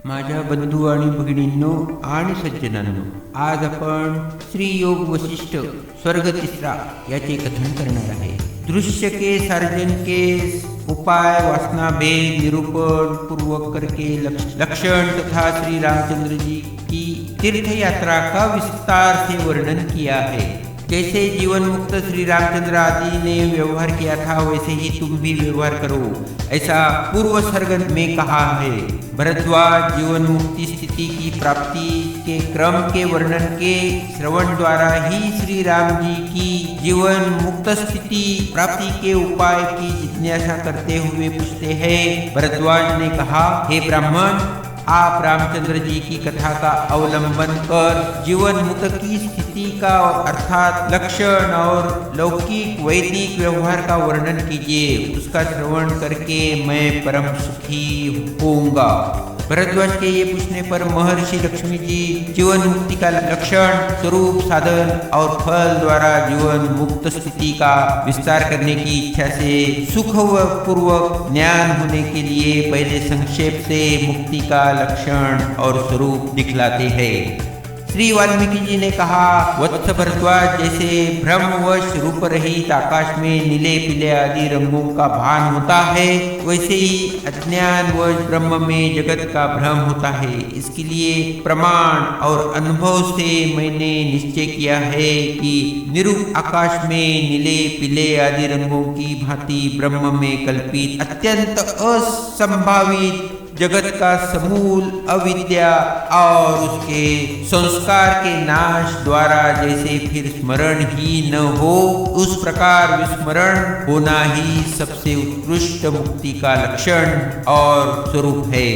माझ्या बंधू आणि भगिनींनो आणि सज्जनांनो, आज आपण श्री योग वशिष्ठ स्वर्ग तिसरा याचे कथन करणार आहे। दृश्य के सार्जन के उपाय वासना भेद निरूपण पूर्वक करके लक्षण तथा श्री रामचंद्र जी की तीर्थ यात्रा का विस्तार से वर्णन किया है। जैसे जीवन मुक्त श्री रामचंद्र आदि ने व्यवहार किया था, वैसे ही तुम भी व्यवहार करो, ऐसा पूर्व सर्ग में कहा है। भरद्वाज जीवन मुक्ति स्थिति की प्राप्ति के क्रम के वर्णन के श्रवण द्वारा ही श्री राम जी की जीवन मुक्त स्थिति प्राप्ति के उपाय की जिज्ञासा करते हुए पूछते हैं। भरद्वाज ने कहा, हे ब्राह्मण, आप रामचंद्र जी की कथा का अवलंबन कर जीवन मुक्त की स्थिति का अर्थात लक्षण और लौकिक वैदिक व्यवहार का वर्णन कीजिए। उसका श्रवण करके मैं परम सुखी होऊंगा। भरद्वाज के ये पूछने पर महर्षि लक्ष्मी जी जीवन मुक्ति का लक्षण, स्वरूप, साधन और फल द्वारा जीवन मुक्त स्थिति का विस्तार करने की इच्छा से सुख व पूर्वक ज्ञान होने के लिए पहले संक्षेप से मुक्ति का लक्षण और स्वरूप दिखलाते हैं। श्री वाल्मीकि जी ने कहा, वत्स भरद्वाज, जैसे भ्रमवश रूप रहित आकाश में नीले पीले आदि रंगों का भान होता है, वैसे ही अज्ञानवश ब्रह्म में जगत का भ्रम होता है। इसके लिए प्रमाण और अनुभव से मैंने निश्चय किया है कि निरूप आकाश में नीले पीले आदि रंगों की भांति ब्रह्म में कल्पित अत्यंत असंभावित जगत का समूल अविद्या और उसके संस्कार के नाश द्वारा जैसे फिर स्मरण ही न हो, उस प्रकार विस्मरण होना ही सबसे उत्कृष्ट मुक्ति का लक्षण और स्वरूप है।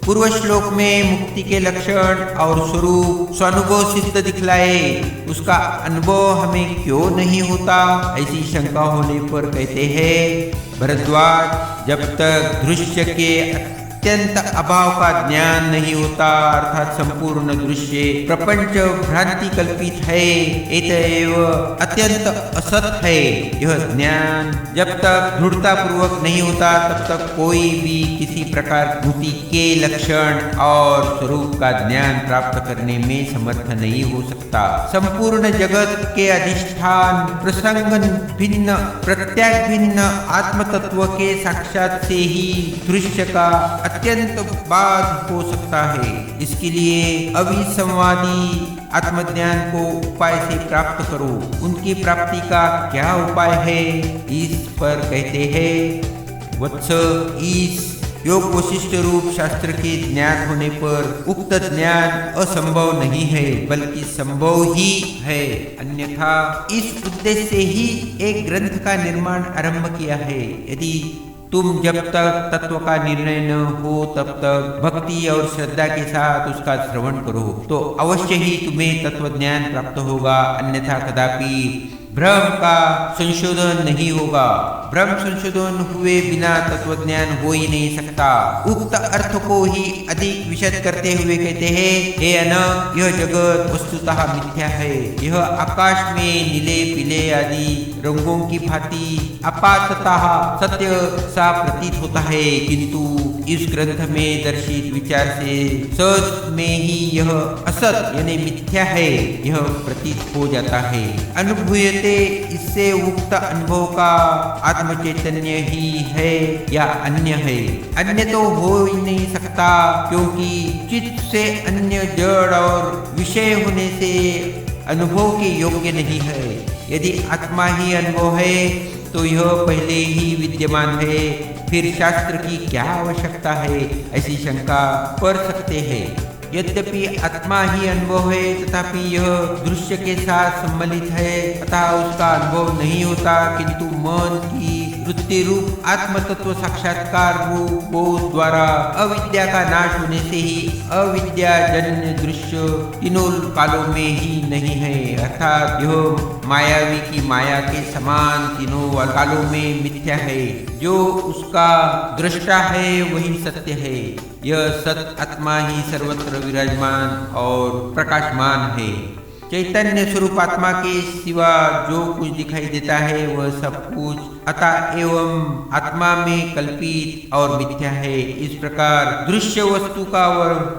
पूर्व श्लोक में मुक्ति के लक्षण और स्वरूप स्वानुभव सिद्ध दिखलाए, उसका अनुभव हमें क्यों नहीं होता, ऐसी शंका होने पर कहते हैं, भरद्वाज, जब तक दृश्य के अत्यंत अभाव का ज्ञान नहीं होता, अर्थात संपूर्ण दृश्य प्रपंच भ्रांति कल्पित है, एतएव अत्यंत असत है, यह ज्ञान जब तक दृढ़ता पूर्वक नहीं होता, तब तक कोई भी किसी प्रकार मुक्ति के लक्षण और स्वरूप का ज्ञान प्राप्त करने में समर्थ नहीं हो सकता। संपूर्ण जगत के अधिष्ठान प्रसंग भिन्न प्रत्येक भिन्न आत्म तत्व के साक्षात से ही दृश्य का अत्यंत बाध हो सकता है। इसके लिए अविसंवादी आत्मज्ञान को उपाय से प्राप्त करो। उनकी प्राप्ति का क्या उपाय है, इस पर कहते हैं, वत्स, इस योग वशिष्ठ रूप शास्त्र के ज्ञान होने पर उक्त ज्ञान असंभव नहीं है, बल्कि संभव ही है। अन्यथा इस उद्देश्य से ही एक ग्रंथ का निर्माण आरंभ किया है। यदि तुम जब तक तत्व का निर्णय न हो, तब तक भक्ति और श्रद्धा के साथ उसका श्रवण करो, तो अवश्य ही तुम्हें तत्व ज्ञान प्राप्त होगा, अन्यथा कदापि भ्रम का संशोधन नहीं होगा। भ्रम संशोधन हुए बिना तत्व ज्ञान हो ही नहीं सकता। उक्त अर्थ को ही अधिक विशद करते हुए कहते हैं, हे अनंत, यह जगत वस्तुतः मिथ्या है। यह आकाश में नीले पीले आदि रंगों की भांति आपाततः सत्य सा प्रतीत होता है, किंतु इस ग्रंथ में दर्शित विचार से सच में ही यह असत यानी मिथ्या है, यह प्रतीत हो जाता है। अनुभूयते, इससे उक्त अनुभव का आत्म चैतन्य ही है या अन्य है। अन्य तो हो ही नहीं सकता, क्योंकि चित्त से अन्य जड़ और विषय होने से अनुभव के योग्य नहीं है। यदि आत्मा ही अनुभव है तो यह पहले ही विद्यमान है, फिर शास्त्र की क्या आवश्यकता है, ऐसी शंका कर सकते हैं। यद्यपि आत्मा ही अनुभव है, तथापि यह दृश्य के साथ सम्मिलित है, अतः उसका अनुभव नहीं होता, किंतु मन की वृत्ति रूप आत्म तत्व साक्षात्कार रूप बोध द्वारा अविद्या का नाश होने से ही अविद्या जन्य दृश्य तीनों कालों में ही नहीं है, अर्थात यह मायावी की माया के समान तीनों कालों में मिथ्या है। जो उसका दृष्टा है वही सत्य है। यह सत आत्मा ही सर्वत्र विराजमान और प्रकाशमान है। चैतन्य स्वरूप आत्मा के सिवा जो कुछ दिखाई देता है वह सब कुछ अतः एवं आत्मा में कल्पित और मिथ्या है। इस प्रकार दृश्य वस्तु का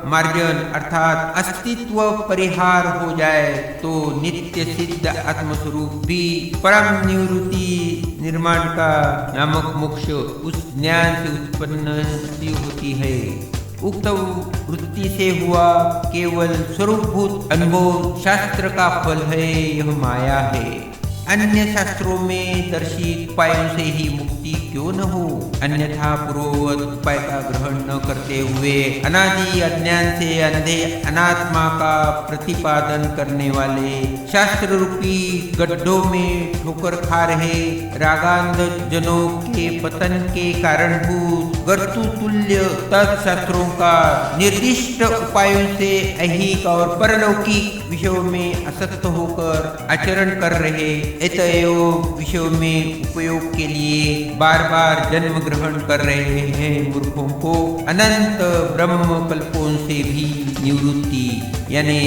मार्जन अर्थात अस्तित्व परिहार हो जाए तो नित्य सिद्ध आत्मस्वरूप भी परम निवृत्ति निर्माण का नामक मोक्ष उस ज्ञान से उत्पन्न होती है। उक्त वृत्ति से हुआ केवल स्वरूपभूत अनुभव शास्त्र का फल है, यह माया है। अन्य शास्त्रों में दर्शित उपायों से ही मुक्ति क्यों न हो, अन्यथा पूर्ववत उपाय का ग्रहण न करते हुए अनादि अज्ञान से अंधे अनात्मा का प्रतिपादन करने वाले शास्त्र रूपी गड्ढों में ठोकर खा रहे रागांध जनों के पतन के कारणभूत गर्तु तुल्य तत्शास्त्रों का निर्दिष्ट उपायों से ऐहिक और परलौकिक विषयों में असक्त होकर आचरण कर रहे एतएव विषयों में उपयोग के लिए बार बार जन्म ग्रहण कर रहे हैं मूर्खों को अनंत ब्रह्म कल्पों से भी निवृत्ति यानी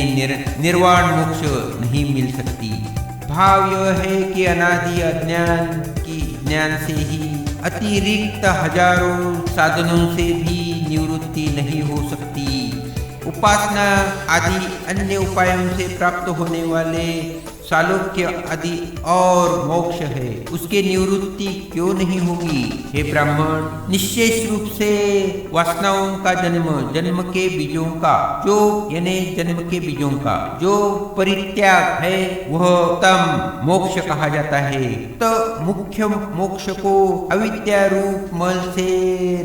निर्वाण मोक्ष नहीं मिल सकती। भाव यह है कि अनादि अज्ञान की ज्ञान से ही अतिरिक्त हजारों साधनों से भी निवृत्ति नहीं हो सकती। उपासना आदि अन्य उपायों से प्राप्त होने वाले सालोक्य आदि और मोक्ष है, उसके निवृत्ति क्यों नहीं होगी। हे ब्राह्मण, निश्चय रूप से वासनाओं का जन्म के बीजों का जो यानी जन्म के बीजों का जो परित्याग है वह उत्तम मोक्ष कहा जाता है। तो मुख्य मोक्ष को अविद्या रूप मल से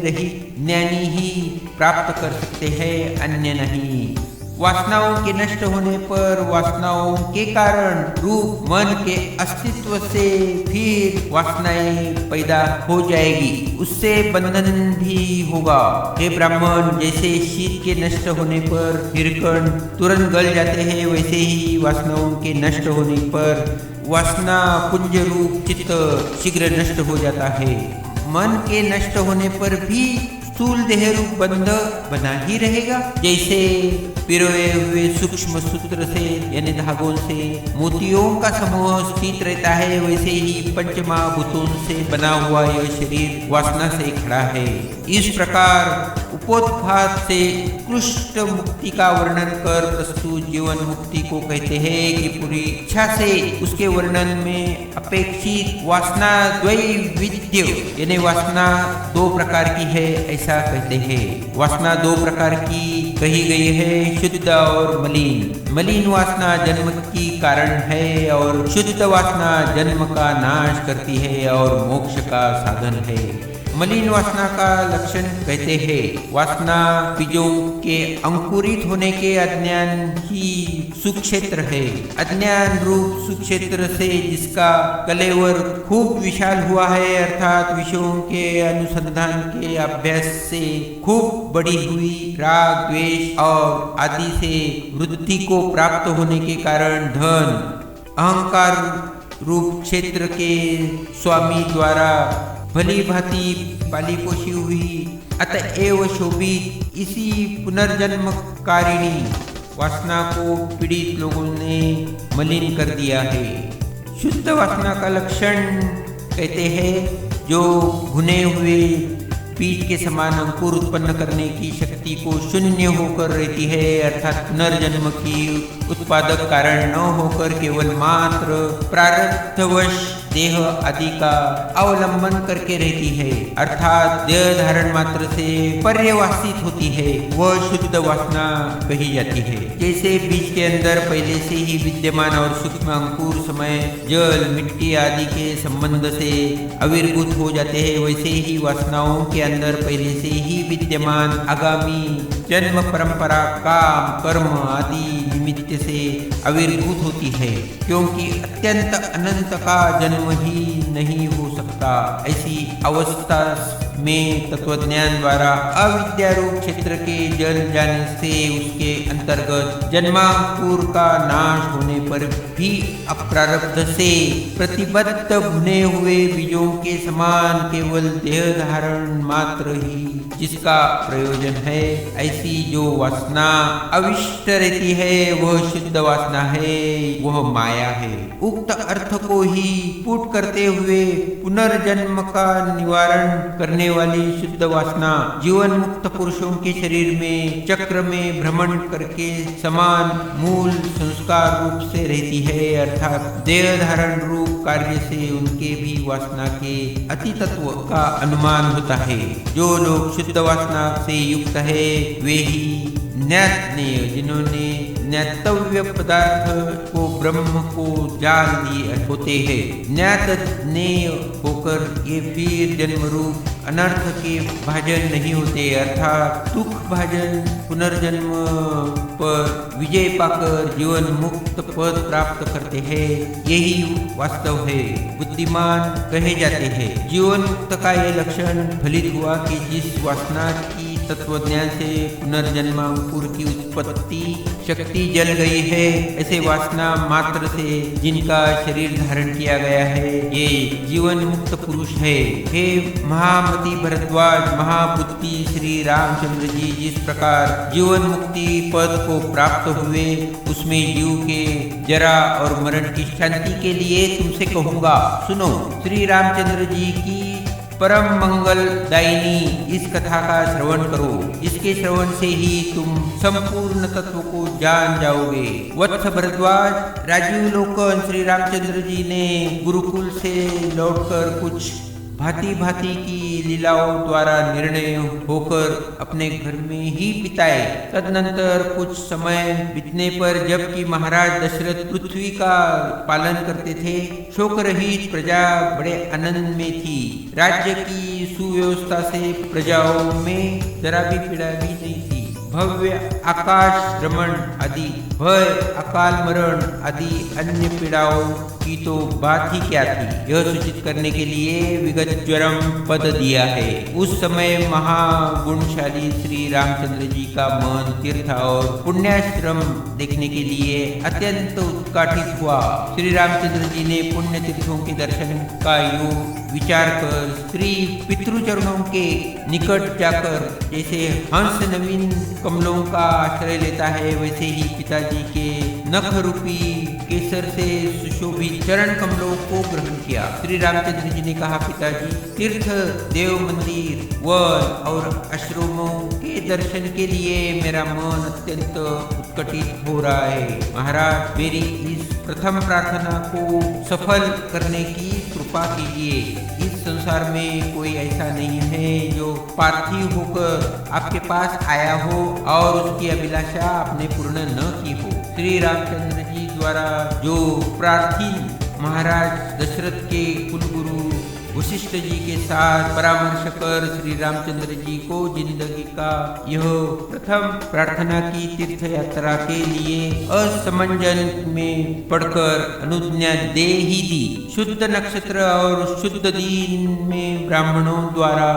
रहित ज्ञानी ही प्राप्त कर सकते हैं, अन्य नहीं। वासनाओं के नष्ट होने पर वासनाओं के कारण रूप मन के अस्तित्व से फिर वासनाएं पैदा हो जाएगी, उससे बंधन भी होगा। हे ब्राह्मण, जैसे शीत के नष्ट होने पर हिरकण तुरंत गल जाते हैं, वैसे ही वासनाओं के नष्ट होने पर वासना पुंज रूप चित्त शीघ्र नष्ट हो जाता है। मन के नष्ट होने पर भी स्थूल देह रूप बंध बना ही रहेगा। जैसे पिरोए हुए सूक्ष्म सूत्र से यानी धागों से मोतियों का समूह स्थित रहता है, वैसे ही पंचमहाभूतों से बना हुआ यह शरीर वासना से खड़ा है। इस प्रकार उपोत्घात से उत्कृष्ट मुक्ति का वर्णन कर प्रस्तुत जीवन मुक्ति को कहते हैं कि पूरी इच्छा से उसके वर्णन में अपेक्षित वासना द्वैविध्य यानी वासना दो प्रकार की है, ऐसा कहते हैं। वासना दो प्रकार की कही गई है, शुद्ध और मलिन। मलिन वासना जन्म की कारण है और शुद्ध वासना जन्म का नाश करती है और मोक्ष का साधन है। मलिन वासना का लक्षण कहते हैं, वासना बीजों के अंकुरित होने के अज्ञान ही सुक्षेत्र है। अज्ञान रूप सुक्षेत्र से जिसका कलेवर खूब विशाल हुआ है, अर्थात विषयों के अनुसंधान के अभ्यास से खूब बड़ी हुई राग द्वेष और आदि से वृद्धि को प्राप्त होने के कारण धन अहंकार रूप क्षेत्र के स्वामी द्वारा भली भांति पाली पोषी हुई अतएव शोभित इसी पुनर्जन्म कारिणी वासना को पीड़ित लोगों ने मलिन कर दिया है। शुद्ध वासना का लक्षण कहते हैं, जो भुने हुए बीज के समान अंकुर उत्पन्न करने की शक्ति को शून्य होकर रहती है, अर्थात पुनर्जन्म की उत्पादक कारण न होकर केवल मात्र प्रारब्धवश देह आदि का अवलंबन करके रहती है, अर्थात देह धारण मात्र से पर्यवसित होती है, वह शुद्ध वासना कही जाती है। जैसे बीज के अंदर पहले से ही विद्यमान और सूक्ष्म अंकुर समय जल मिट्टी आदि के संबंध से आविर्भूत हो जाते हैं, वैसे ही वासनाओं के अंदर पहले से ही विद्यमान आगामी जन्म परंपरा काम कर्म आदि निमित्त से आविर्भूत होती है, क्योंकि अत्यंत अनंत का जन्म ही नहीं हो सकता। ऐसी अवस्था में तत्वज्ञान द्वारा अविद्या रूप क्षेत्र के जल जाने से उसके अंतर्गत जन्मांकुर का नाश होने पर भी अप्रारब्ध से प्रतिबद्ध भुने हुए बीजों के समान केवल देह धारण मात्र ही जिसका प्रयोजन है, ऐसी जो वासना अविष्ट रहती है वह शुद्ध वासना है, वह माया है। उक्त अर्थ को ही पुट करते हुए पुनर्जन्म का निवारण करने वाली शुद्ध वासना जीवन मुक्त पुरुषों के शरीर में चक्र में भ्रमण करके समान मूल संस्कार रूप से रहती है, अर्थात देह धारण रूप कार्य से उनके भी वासना के अति तत्व का अनुमान होता है। जो लोग शुद्ध वासना से युक्त है वे ही ज्ञातनेय, जिन्होंने ज्ञातव्य पदार्थ को ब्रह्म को जान लिए होते हैं, ज्ञातज्ञेय होकर ये फिर जन्म रूप अनर्थ के भाजन नहीं होते, अर्थात दुख भाजन पुनर्जन्म पर विजय पाकर जीवन मुक्त पद प्राप्त करते हैं। यही वास्तव है, बुद्धिमान कहे जाते हैं। जीवन मुक्त का ये लक्षण फलित हुआ कि जिस वासना की तत्वज्ञान से पुनर्जन्मांकुर की उत्पत्ति शक्ति जल गई है, ऐसे वासना मात्र से जिनका शरीर धारण किया गया है, ये जीवन मुक्त पुरुष है। हे महामति भरद्वाज, महाबुद्धि श्री रामचंद्र जी जिस प्रकार जीवन मुक्ति पद को प्राप्त हुए, उसमें जीव के जरा और मरण की शांति के लिए तुमसे कहूँगा, सुनो। श्री रामचंद्र जी की परम मंगल दायिनी इस कथा का श्रवण करो। इसके श्रवण से ही तुम संपूर्ण तत्व को जान जाओगे। वत्स भरद्वाज, राजीव लोकन श्री रामचंद्र जी ने गुरुकुल से लौटकर कुछ भांति भांति की लीलाओं द्वारा निर्णय होकर अपने घर में ही बिताए। तदनंतर कुछ समय बीतने पर जबकि महाराज दशरथ पृथ्वी का पालन करते थे, शोक रहित प्रजा बड़े आनंद में थी। राज्य की सुव्यवस्था से प्रजाओं में जरा भी पीड़ा भी नहीं थी। भव्य आकाश भ्रमण आदि, भय, अकाल मरण आदि अन्य पीड़ाओं की तो बात ही क्या थी, यह सूचित करने के लिए विगत ज्वरम पद दिया है। उस समय महागुणशाली श्री रामचंद्र जी का मन तीर्थ और पुण्याश्रम देखने के लिए अत्यंत उत्काठित हुआ। श्री रामचंद्र जी ने पुण्य तीर्थों के दर्शन का योग विचार कर श्री पितृचरणों के निकट जाकर जैसे हंस नवीन कमलों का आश्रय लेता है, वैसे ही पिताजी के नख रूपी केसर से सुशोभित चरण कमलों को ग्रहण किया। श्री रामचंद्र जी ने कहा, पिताजी, तीर्थ, देव मंदिर, वन और आश्रमों के दर्शन के लिए मेरा मन अत्यंत उत्कटित हो रहा है। महाराज, मेरी इस प्रथम प्रार्थना को सफल करने की कृपा कीजिए। इस संसार में कोई ऐसा नहीं है जो पार्थिव होकर आपके पास आया हो और उसकी अभिलाषा आपने पूर्ण न की हो। श्री रामचंद्र जी द्वारा जो प्रार्थी महाराज दशरथ के कुलगुरु वशिष्ठ जी के साथ परामर्श कर श्री रामचंद्र जी को जिंदगी का यह प्रथम प्रार्थना की तीर्थ यात्रा के लिए असमंजन में पढ़कर अनुज्ञा दे ही दी। शुद्ध नक्षत्र और शुद्ध दिन में ब्राह्मणों द्वारा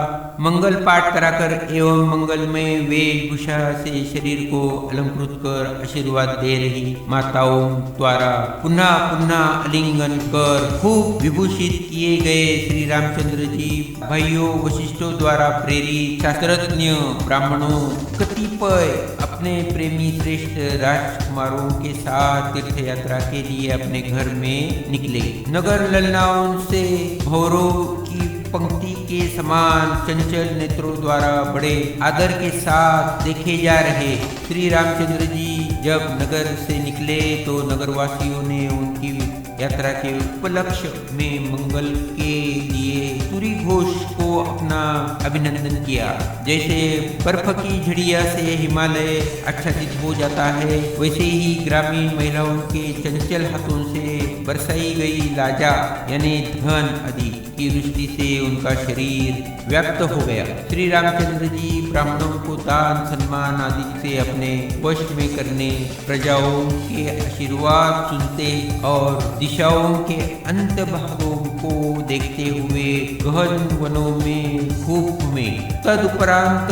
मंगल पाठ कराकर एवं मंगलमय वेशभूषा से शरीर को अलंकृत कर आशीर्वाद दे रही माताओं द्वारा पुनः पुनः आलिंगन कर खूब विभूषित किए गए श्री रामचंद्र जी भाइयों वशिष्ठों द्वारा प्रेरित शास्त्रज्ञ ब्राह्मणों कतिपय अपने प्रेमी श्रेष्ठ राजकुमारों के साथ तीर्थ यात्रा के लिए अपने घर में निकले। नगर ललनाओं से भौरों की पंक्ति के समान चंचल नेत्रों द्वारा बड़े आदर के साथ देखे जा रहे श्री रामचंद्र जी जब नगर से निकले तो नगरवासियों ने उनकी यात्रा के उपलक्ष्य में मंगल के लिए सूरी घोष को अपना अभिनंदन किया। जैसे बर्फ की झड़िया से हिमालय आच्छादित हो जाता है, वैसे ही ग्रामीण महिलाओं के चंचल हाथों से बरसाई गई लाजा यानी धन आदि की दृष्टि से उनका शरीर व्याप्त हो गया। श्री रामचंद्र जी ब्राह्मणों को दान सम्मान आदि से अपने वश में करने, प्रजाओं के आशीर्वाद सुनते और दिशाओं के अंत भागों को देखते हुए गहन वनों में खूब घूमे। तदुपरांत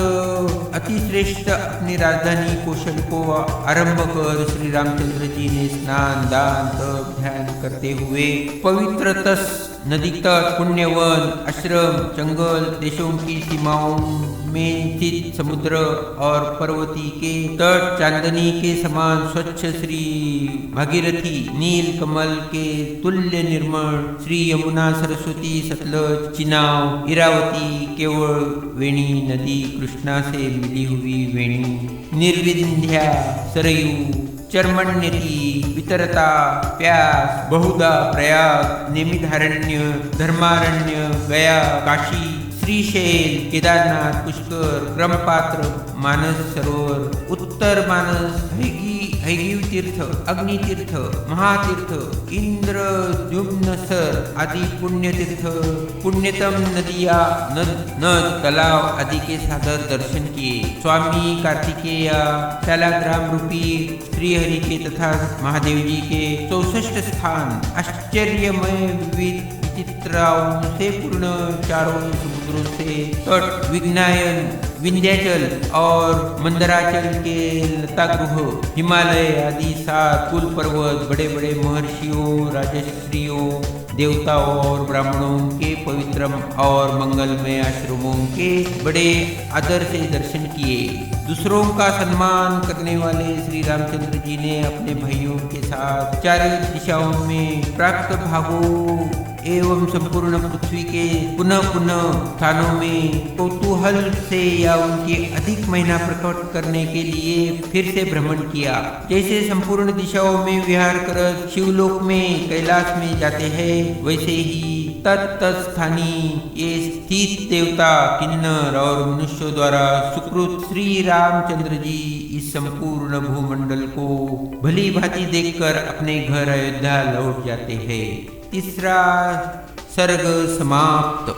अतिश्रेष्ठ अपनी राजधानी कौशल को आरंभ कर श्री रामचंद्र जी ने स्नान, दान, तप, ध्यान करते हुए पवित्र तस नदी तट, पुण्यवन, आश्रम, जंगल, देशों की सीमाओं में स्थित समुद्र और पर्वती के तट, चांदनी के समान स्वच्छ श्री भागीरथी, नील कमल के तुल्य निर्मल श्री यमुना, सरस्वती, सतलज, चिनाव, इरावती, केवल वेणी नदी, कृष्णा से मिली हुई वेणी, निर्विंध्या, सरयू, चर्मण्यति, वितरता, प्यास, बहुधा, प्रयाग, नेमिधारण्य, धर्मारण्य, गया, काशी, श्रीशैल, केदारनाथ, पुष्कर, ब्रह्मपात्र, मानस सरोवर, उत्तर मानस, हैगिव तीर्थ, अग्नितीर्थ, महातीर्थ, इंद्र द्युम्नसर आदि पुण्यतीर्थ, पुण्यतम नदिया, नद, तालाब आदि के सादर दर्शन किए। स्वामी कार्तिकेय, शालाग्राम रूपी श्रीहरि के तथा महादेव जी के 64 स्थान, आश्चर्यमय विविध चित्राओं से पूर्ण चारों समुद्रों से तट, विज्ञायन, विंध्याचल और मंदराचल के लतागृह, हिमालय आदि 7 कुल पर्वत, बड़े बड़े महर्षियों, राजश्रियों, देवताओं और ब्राह्मणों के पवित्र और मंगलमय आश्रमों के बड़े आदर से दर्शन किए। दूसरों का सम्मान करने वाले श्री रामचंद्र जी ने अपने भाइयों के साथ चारों दिशाओं में प्राप्त भागों एवं संपूर्ण पृथ्वी के पुनः स्थानों में कौतूहल से या उनके अधिक महिमा प्रकट करने के लिए फिर से भ्रमण किया। जैसे संपूर्ण दिशाओं में विहार कर शिवलोक में, कैलाश में जाते हैं, वैसे ही तत्स्थानी ये स्थित देवता, किन्नर और मनुष्यों द्वारा सुकृत श्री रामचंद्र जी इस संपूर्ण भूमंडल को भली भांति देखकर अपने घर अयोध्या लौट जाते हैं। तीसरा सर्ग समाप्त।